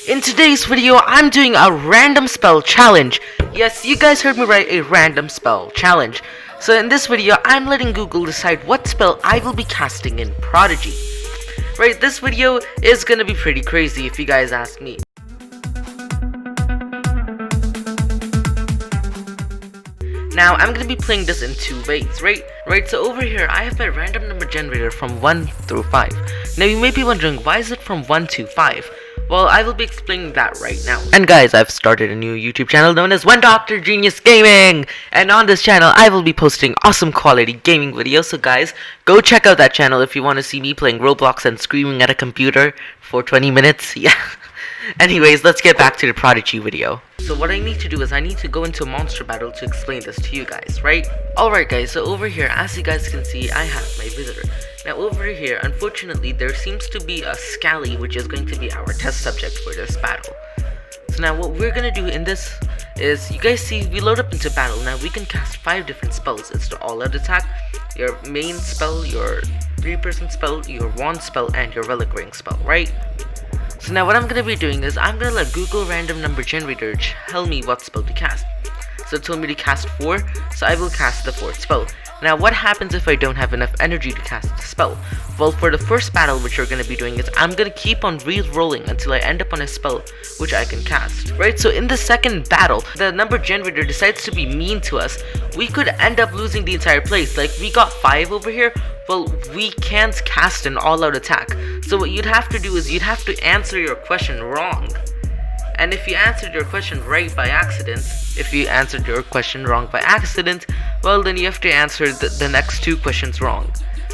In today's video, I'm doing a random spell challenge. Yes, you guys heard me right, a random spell challenge. So in this video, I'm letting Google decide what spell I will be casting in Prodigy. Right, this video is gonna be pretty crazy if you guys ask me. Now, I'm gonna be playing this in two ways, right? So over here, I have my random number generator from 1 through 5. Now, you may be wondering, why is it from 1 to 5? Well, I will be explaining that right now. And guys, I've started a new YouTube channel known as 1DoctorGenius Gaming! And on this channel, I will be posting awesome quality gaming videos, so guys, go check out that channel if you want to see me playing Roblox and screaming at a computer for 20 minutes, yeah. Anyways, let's get back to the Prodigy video. So what I need to do is I need to go into a monster battle to explain this to you guys, right? Alright guys, so over here, as you guys can see, I have my visitor. Now over here, unfortunately, there seems to be a Scally, which is going to be our test subject for this battle. So now what we're gonna do in this is, you guys see, we load up into battle. Now we can cast 5 different spells. It's the all-out attack, your main spell, your 3-person spell, your wand spell, and your relic ring spell, right? So now what I'm going to be doing is I'm going to let Google random number generator tell me what spell to cast. So it told me to cast 4, so I will cast the 4th spell. Now what happens if I don't have enough energy to cast the spell? Well, for the first battle which we're going to be doing is I'm going to keep on re-rolling until I end up on a spell which I can cast. Right, so in the second battle, the number generator decides to be mean to us. We could end up losing the entire place. Like, we got 5 over here. Well, we can't cast an all-out attack. So what you'd have to do is you'd have to answer your question wrong. And if you answered your question right by accident, well, then you have to answer the next 2 questions wrong.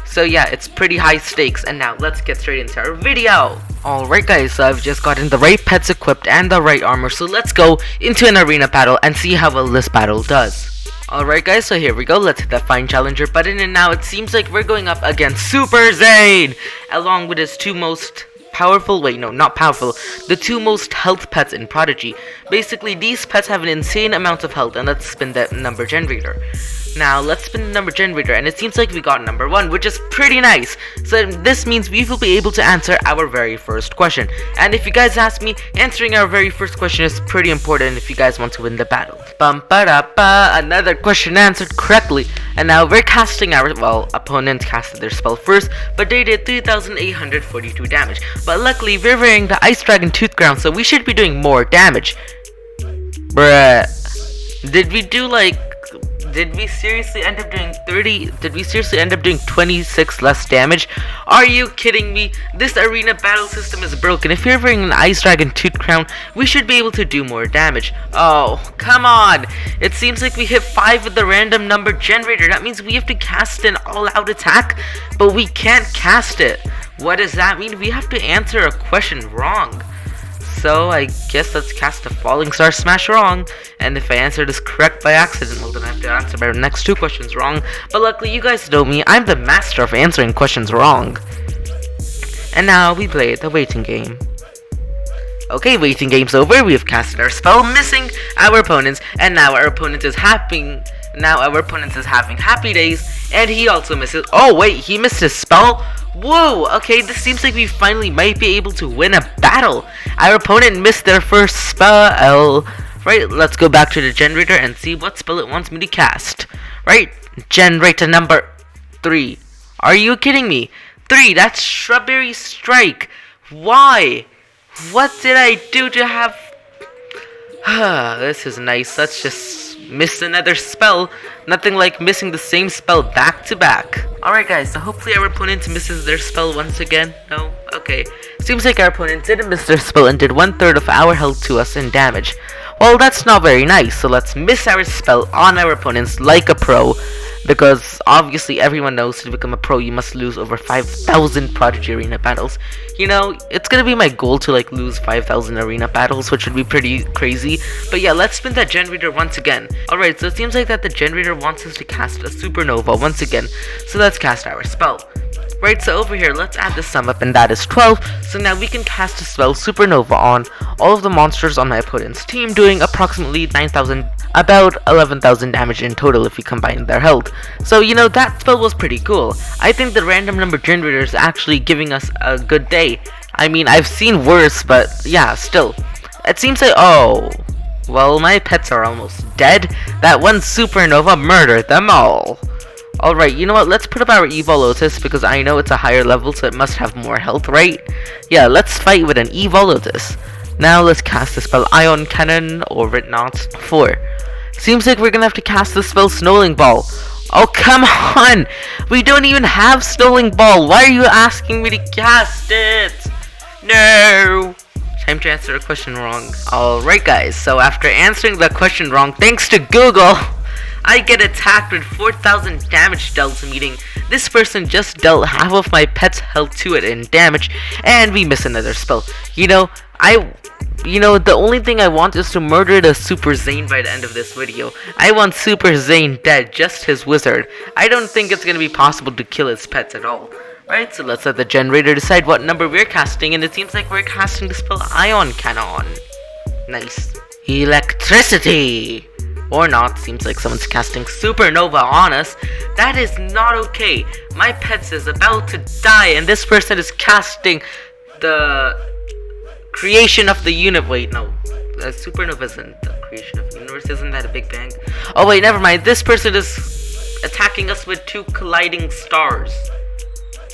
So yeah, it's pretty high stakes, and now let's get straight into our video. Alright guys, so I've just gotten the right pets equipped and the right armor, so let's go into an arena battle and see how well this battle does. Alright guys, so here we go, let's hit that Find Challenger button, and now it seems like we're going up against Super Zane, along with his 2 most powerful, the 2 most health pets in Prodigy. Basically, these pets have an insane amount of health, and let's spin that number generator. Now, let's spin the number generator, and it seems like we got number 1, which is pretty nice. So this means we will be able to answer our very first question. And if you guys ask me, answering our very first question is pretty important if you guys want to win the battle. Another question answered correctly. And now we're casting our, opponent casted their spell first, but they did 3,842 damage. But luckily, we're wearing the Ice Dragon Tooth Crown, so we should be doing more damage. Bruh. Did we seriously end up doing 26 less damage? Are you kidding me? This arena battle system is broken. If you're wearing an Ice Dragon Tooth Crown, we should be able to do more damage. Oh, come on. It seems like we hit 5 with the random number generator. That means we have to cast an all-out attack, but we can't cast it. What does that mean? We have to answer a question wrong. So I guess let's cast a Falling Star Smash wrong, and if I answer this correct by accident, well then I have to answer my next 2 questions wrong. But luckily, you guys know me, I'm the master of answering questions wrong. And now we play the waiting game. Okay, waiting game's over. We have casted our spell, missing our opponents, and now our opponent is having happy days, and he also misses. Oh wait, he missed his spell. Whoa, okay, this seems like we finally might be able to win a battle. Our opponent missed their first spell. Right, let's go back to the generator and see what spell it wants me to cast. Right, generator number 3. Are you kidding me? 3, that's Strawberry Strike. Why? What did I do to have... This is nice, let's just miss another spell. Nothing like missing the same spell back to back. Alright guys, so hopefully our opponent misses their spell once again. No? Okay. Seems like our opponent didn't miss their spell and did 1/3 of our health to us in damage. Well, that's not very nice, so let's miss our spell on our opponents like a pro. Because obviously everyone knows to become a pro you must lose over 5,000 Prodigy Arena battles. You know, it's gonna be my goal to like lose 5,000 arena battles, which would be pretty crazy. But yeah, let's spin that generator once again. Alright, so it seems like that the generator wants us to cast a supernova once again. So let's cast our spell. Right, so over here, let's add the sum up, and that is 12. So now we can cast a spell Supernova on all of the monsters on my opponent's team, doing approximately 9,000, about 11,000 damage in total if we combine their health. So, you know, that spell was pretty cool. I think the random number generator is actually giving us a good day. I mean, I've seen worse, but yeah, still. It seems like, oh, well, my pets are almost dead. That one Supernova murdered them all. Alright, you know what, let's put up our Evil Lotus because I know it's a higher level, so it must have more health, right? Yeah, let's fight with an Evil Lotus. Now let's cast the spell Ion Cannon, or not, 4. Seems like we're gonna have to cast the spell Snowing Ball. Oh, come on! We don't even have Snowing Ball! Why are you asking me to cast it? No! Time to answer a question wrong. Alright guys, so after answering the question wrong, thanks to Google, I get attacked with 4,000 damage dealt, meaning this person just dealt half of my pet's health to it in damage, and we miss another spell. You know, the only thing I want is to murder the Super Zane by the end of this video. I want Super Zane dead, just his wizard. I don't think it's gonna be possible to kill his pets at all. Right, so let's let the generator decide what number we're casting, and it seems like we're casting the spell Ion Cannon. Nice. Electricity! Or not, seems like someone's casting Supernova on us. That is not okay. My pets is about to die, and this person is casting the creation of the universe. Wait, no. Supernova isn't the creation of the universe. Isn't that a Big Bang? Oh wait, never mind. This person is attacking us with 2 colliding stars.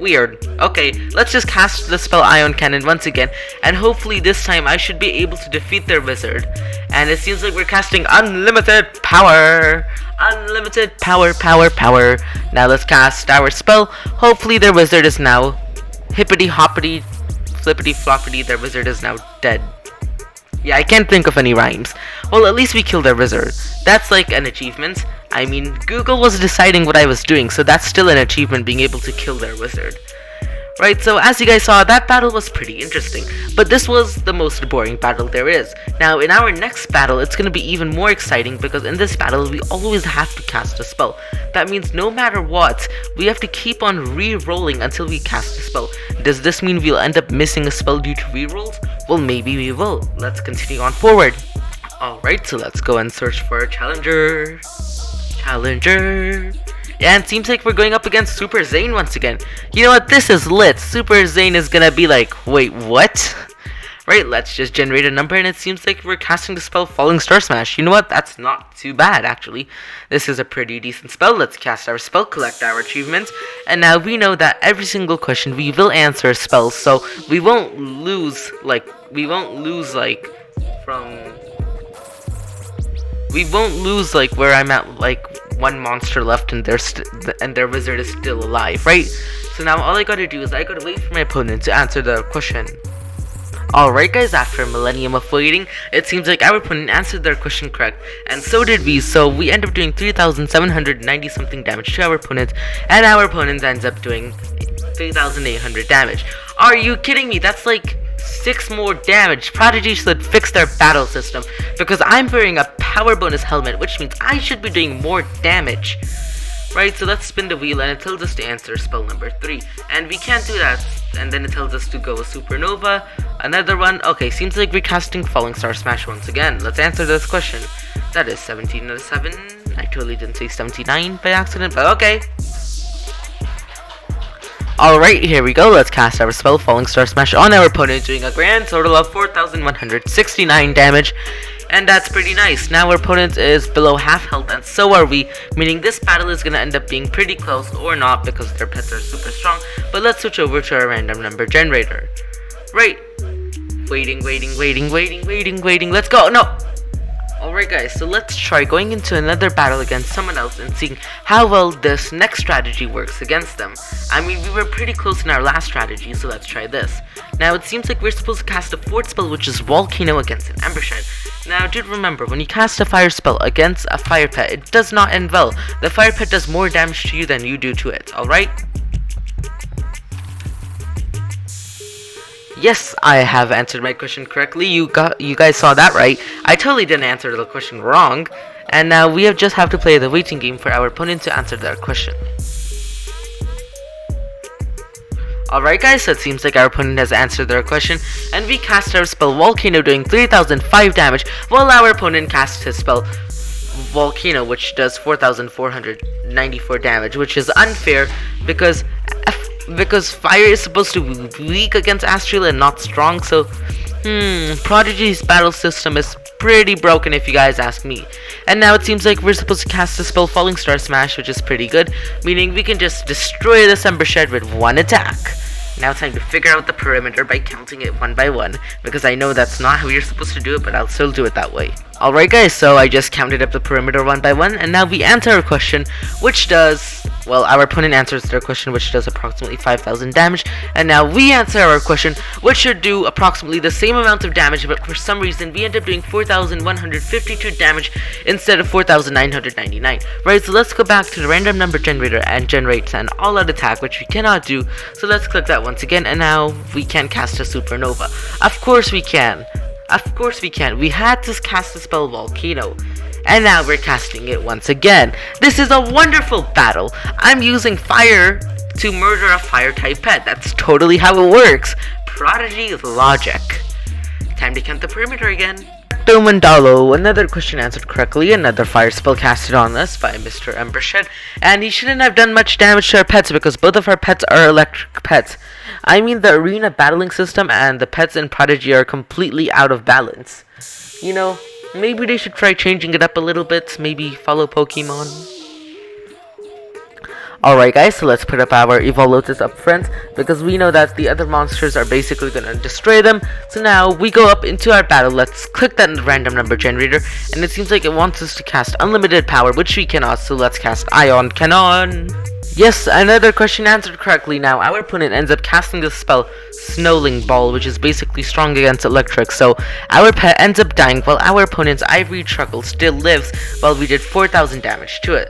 Weird. Okay, let's just cast the spell Ion Cannon once again, and hopefully this time I should be able to defeat their wizard. And it seems like we're casting unlimited power. Unlimited power, power, power. Now let's cast our spell. Hopefully their wizard is now hippity hoppity flippity floppity. Their wizard is now dead. Yeah, I can't think of any rhymes. Well, at least we killed their wizard. That's like an achievement. I mean, Google was deciding what I was doing, so that's still an achievement, being able to kill their wizard. Right, so as you guys saw, that battle was pretty interesting, but this was the most boring battle there is. Now, in our next battle, it's going to be even more exciting, because in this battle, we always have to cast a spell. That means no matter what, we have to keep on re-rolling until we cast a spell. Does this mean we'll end up missing a spell due to re-rolls? Well, maybe we will. Let's continue on forward. Alright, so let's go and search for a challenger. Yeah, and it seems like we're going up against Super Zane once again. You know what? This is lit. Super Zane is gonna be like, wait, what? Right, let's just generate a number, and it seems like we're casting the spell Falling Star Smash. You know what? That's not too bad, actually. This is a pretty decent spell. Let's cast our spell, collect our achievements, and now we know that every single question we will answer a spell, so we won't lose, like, where I'm at, like, one monster left and their wizard is still alive, right? So now all I gotta do is I gotta wait for my opponent to answer the question. Alright guys, after a millennium of waiting, it seems like our opponent answered their question correct, and so did we, so we end up doing 3,790 something damage to our opponent, and our opponent ends up doing 3,800 damage. Are you kidding me? That's like 6 more damage. Prodigy should fix their battle system, because I'm wearing a power bonus helmet, which means I should be doing more damage. Right, so let's spin the wheel, and it tells us to answer spell number 3, and we can't do that, and then it tells us to go with Supernova, another one. Okay, seems like we're casting Falling Star Smash once again. Let's answer this question. That is 17 out of 7. I totally didn't say 79 by accident, but okay. Alright, here we go. Let's cast our spell Falling Star Smash on our opponent, doing a grand total of 4,169 damage. And that's pretty nice. Now our opponent is below half health, and so are we, meaning this battle is gonna end up being pretty close, or not, because their pets are super strong. But let's switch over to our random number generator. Right. Waiting. Let's go. No. Alright guys, so let's try going into another battle against someone else and seeing how well this next strategy works against them. I mean, we were pretty close in our last strategy, so let's try this. Now, it seems like we're supposed to cast a 4th spell, which is Volcano against an Ember Shed. Now, do remember, when you cast a fire spell against a fire pet, it does not end well. The fire pet does more damage to you than you do to it, alright? Yes, I have answered my question correctly. You guys saw that right. I totally didn't answer the question wrong. And now we just have to play the waiting game for our opponent to answer their question. Alright guys, so it seems like our opponent has answered their question, and we cast our spell Volcano doing 3005 damage, while our opponent casts his spell Volcano, which does 4494 damage, which is unfair because fire is supposed to be weak against Astral and not strong. So Prodigy's battle system is pretty broken if you guys ask me. And now it seems like we're supposed to cast the spell Falling Star Smash, which is pretty good, meaning we can just destroy this Ember Shed with one attack. Now time to figure out the perimeter by counting it one by one, because I know that's not how you're supposed to do it, but I'll still do it that way. Alright guys, so I just counted up the perimeter one by one, and now we answer our question, which does, well, our opponent answers their question, which does approximately 5,000 damage, and now we answer our question, which should do approximately the same amount of damage, but for some reason we end up doing 4,152 damage instead of 4,999. Right, so let's go back to the random number generator and generate an all-out attack, which we cannot do, so let's click that once again, and now we can cast a supernova. Of course we can. Of course we can. We had to cast the spell Volcano, and now we're casting it once again. This is a wonderful battle. I'm using fire to murder a fire type pet. That's totally how it works. Prodigy is logic. Time to count the perimeter again. Mandalo, another question answered correctly. Another fire spell casted on us by Mr. Embershed, and he shouldn't have done much damage to our pets because both of our pets are electric pets. I mean, the arena battling system and the pets in Prodigy are completely out of balance. You know, maybe they should try changing it up a little bit, maybe follow Pokemon. Alright guys, so let's put up our Evolutus up front, because we know that the other monsters are basically gonna destroy them. So now we go up into our battle. Let's click that random number generator, and it seems like it wants us to cast unlimited power, which we cannot, so let's cast Ion Cannon. Yes, another question answered correctly. Now our opponent ends up casting the spell Snowling Ball, which is basically strong against electric, so our pet ends up dying while our opponent's Ivory Truckle still lives, while we did 4,000 damage to it.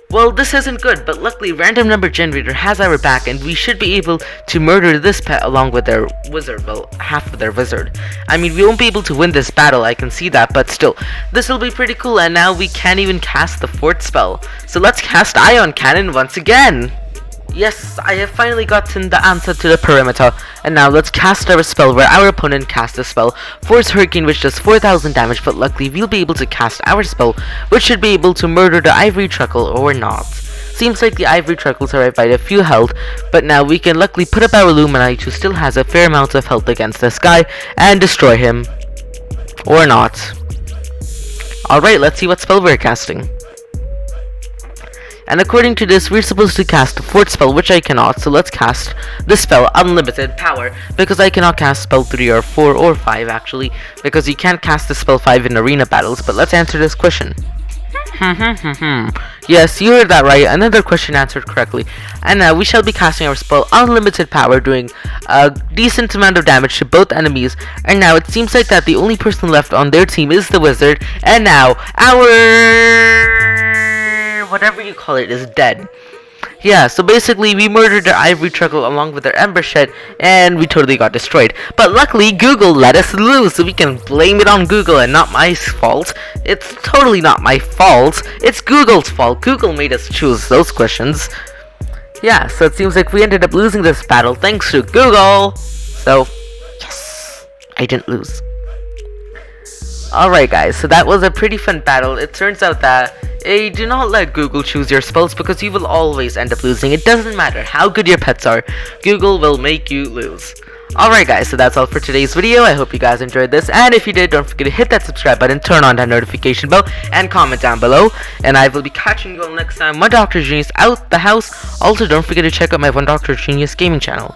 Well, this isn't good, but luckily random number generator has our back, and we should be able to murder this pet along with their wizard, well, half of their wizard. I mean, we won't be able to win this battle, I can see that, but still, this will be pretty cool, and now we can't even cast the fourth spell. So let's cast Ion Cannon once again! Yes, I have finally gotten the answer to the perimeter, and now let's cast our spell where our opponent casts a spell, Force Hurricane, which does 4,000 damage, but luckily we'll be able to cast our spell, which should be able to murder the Ivory Truckle or not. Seems like the Ivory Truckle survived by a few health, but now we can luckily put up our Luminite, who still has a fair amount of health against this guy, and destroy him. Or not. Alright, let's see what spell we're casting. And according to this, we're supposed to cast the fourth spell, which I cannot, so let's cast the spell Unlimited Power, because I cannot cast spell 3 or 4 or 5 actually, because you can't cast the spell 5 in arena battles. But let's answer this question. Yes, you heard that right, another question answered correctly. And now we shall be casting our spell Unlimited Power, doing a decent amount of damage to both enemies. And now it seems like that the only person left on their team is the wizard, and now our whatever you call it is dead. Yeah, so basically we murdered their Ivory Truckle along with their Ember Shed, and we totally got destroyed. But luckily Google let us lose, so we can blame it on Google and not my fault. It's totally not my fault. It's Google's fault. Google made us choose those questions. Yeah, so it seems like we ended up losing this battle thanks to Google. So, yes, I didn't lose. Alright guys, so that was a pretty fun battle. It turns out that do not let Google choose your spells, because you will always end up losing. It doesn't matter how good your pets are, Google will make you lose. Alright guys, so that's all for today's video. I hope you guys enjoyed this, and if you did, don't forget to hit that subscribe button, turn on that notification bell, and comment down below. And I will be catching you all next time. 1DoctorGenius out the house. Also, don't forget to check out my 1DoctorGenius gaming channel.